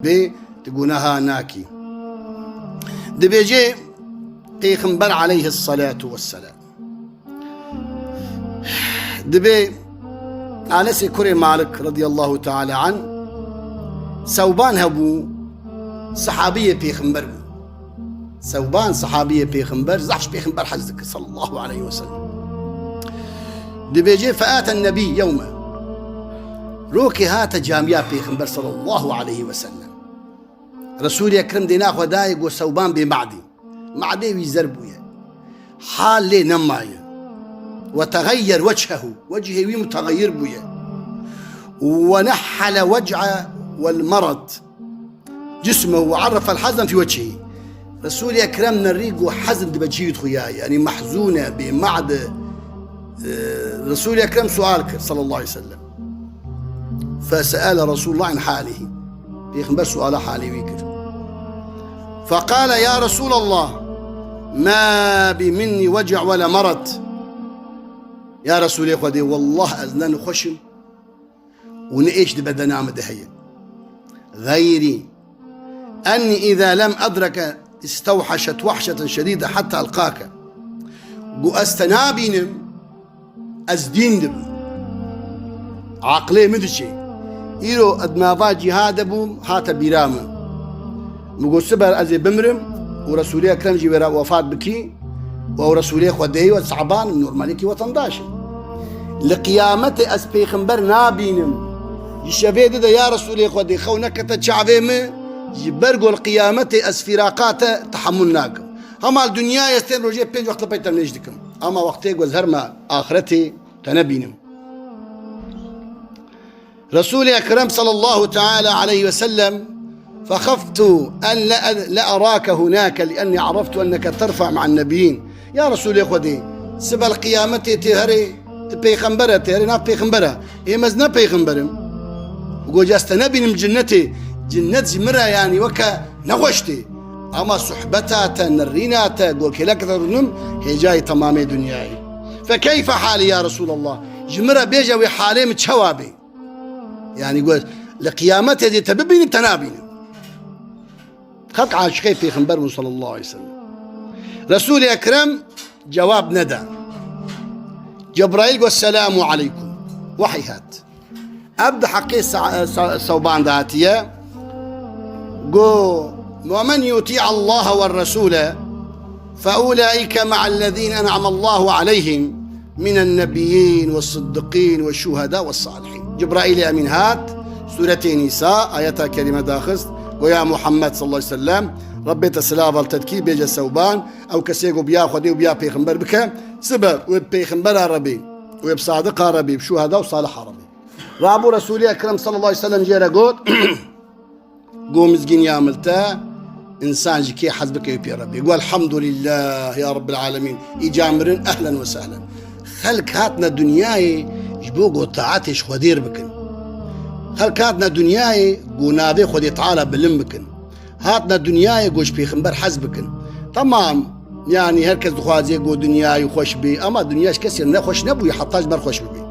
بي تقولها ناكي دبيجي پیغمبر عليه الصلاة والسلام دبي أنس كري مالك رضي الله تعالى عنه ثوبان هبو صحابية پیغمبر ثوبان صحابية پیغمبر زحش پیغمبر حزك صلى الله عليه وسلم دبيجي فآت النبي يوما روكي هات جامية پیغمبر صلى الله عليه وسلم رسول أكرم دينا خدايق وثوبان بمعدي معدي ويزربويا حال لي نمايا وتغير وجهه متغير بويا ونحل وجعه والمرض جسمه وعرف الحزن في وجهه رسول أكرم نريق وحزن بجيد خياي يعني محزونة بمعد رسول أكرم سؤالك صلى الله عليه وسلم فسأل رسول الله عن حاله بيخبر سؤال حالي ويكر فقال يا رسول الله ما بي مني وجع ولا مرض يا رسول الله والله أزنان خشم ونئيش دي بدنا مدهية غيري أني إذا لم أدرك استوحشت وحشة شديدة حتى ألقاك قو أستنابينم أزدين دب عقلي مدشي إيرو أدنافا جهاد بوم هات بيرام مقول سبر أزي بمرم ورسولي أكرم جيبرا وفات بكي ورسولي خديه وصعبان من نورماليكي وطنداشي لقيامتي أس بيخنبر نابينم يشافي دا يا رسولي خدي خونك تشعبيم يبرقوا القيامتي أس فراقات تحملناكم هما الدنيا يستين رجي بينج وقت لبيتم نجدكم أما وقتي وزهرما آخرتي تنبينم رسول أكرم صلى الله تعالى عليه وسلم فخفت أن لا أراك هناك لأني عرفت أنك ترفع مع النبيين يا رسول يخودي سبا القيامة تهري بيخنبرة تهري ناف بيخنبرة إيه مزنا بيخنبرم وقو جاست نبي من جنتي جنت زمرة يعني وكا نغشتي أما صحبتها نريناتا قول كلاك ترنم هي جاي تمامي دنياي فكيف حالي يا رسول الله جمرة بيجا وحالي متشوابي يعني يقول لقيامته دي تببيني تنابيني خلق عاشقي پیغمبر صلى الله عليه وسلم رسول أكرم جواب ندى جبرائيل والسلام عليكم وحي هات أبدأ حقي صوبان ذاتية قو ومن يطيع الله والرسول فأولئك مع الذين أنعم الله عليهم من النبيين والصديقين والشهداء والصالحين جبرائيل أمين هات سورة نساء آياتها كلمة داخل ويا محمد صلى الله عليه وسلم ربي تسلاب التذكير بيجا الثوبان أو كسيقو بيا خدي وبيا بيخنبر بك سبب وبيخنبر ربي وبصادق ربي بشهداء وصالح ربي رابو رسولي أكرم صلى الله عليه وسلم جيرا قول قوم مزقين يا ملتا إنسان جكي حسبك يبيا ربي يقول الحمد لله يا رب العالمين إجامرين أهلا وسهلا خلق هاتنا دنياي جبوقو طاعتش خدير بكن خلق هاتنا دنياي قنابي خدي تعالى بلمكن هاتنا دنياي قوش بيخنبر حزبكن تمام يعني هركز دخوازي قو دنياي خوش بي أما دنياش كسر نخوش نبو يحطاج بر خوش بي